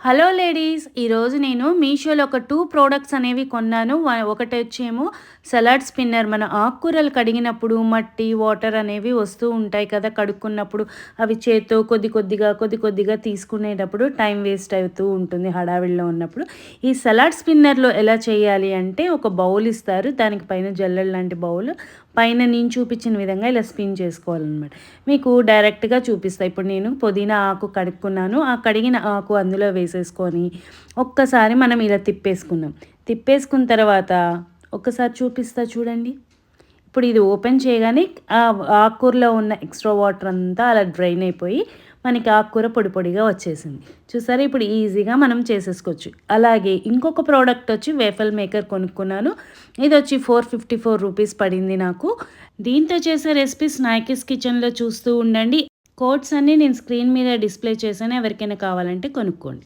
Hello ladies, ఈరోజు నేను మీషోలో ఒక 2 ప్రోడక్ట్స్ అనేవి కొన్నాను. ఒకటొచ్చేమో సలాడ్ స్పిన్నర్. మన ఆకుకూరలు కడిగినప్పుడు మట్టి, వాటర్ అనేవి వస్తూ ఉంటాయి కదా! కడుక్కున్నప్పుడు అవి చేత్తో కొద్దిగా తీసుకునేటప్పుడు టైం వేస్ట్ అవుతూ ఉంటుంది హడావిడిలో ఉన్నప్పుడు. ఈ సలాడ్ స్పిన్నర్‌లో ఎలా చేయాలి అంటే, ఒక బౌల్ ఇస్తారు. దానికి పైన జల్లెడ లాంటి బౌల్. పైన నేను చూపించిన విధంగా ఇలా స్పిన్ చేసుకోవాలనమాట. మీకు డైరెక్ట్‌గా చూపిస్తా. ఇప్పుడు నేను పుదీనా ఆకు కడుక్కున్నాను. ఆ కడిగిన ఆకు అందులో వేసేసుకొని ఒక్కసారి మనం ఇలా తిప్పేసుకున్నాం. తిప్పేసుకున్న తర్వాత ఒక్కసారి చూపిస్తా చూడండి. ఇప్పుడు ఇది ఓపెన్ చేయగానే ఆకుకూరలో ఉన్న ఎక్స్ట్రా వాటర్ అంతా అలా డ్రైన్ అయిపోయి మనకి ఆకుకూర పొడి పొడిగా వచ్చేసింది. చూసారా, ఇప్పుడు ఈజీగా మనం చేసేసుకోవచ్చు. అలాగే ఇంకొక ప్రోడక్ట్ వచ్చి వేఫల్ మేకర్ కొనుక్కున్నాను. ఇదొచ్చి 454 రూపీస్ పడింది నాకు. దీంతో చేసే రెసిపీస్ నాయకీస్ కిచెన్‌లో చూస్తూ ఉండండి. కోడ్స్ అన్నీ నేను స్క్రీన్ మీద డిస్ప్లే చేశాను. ఎవరికైనా కావాలంటే కొనుక్కోండి.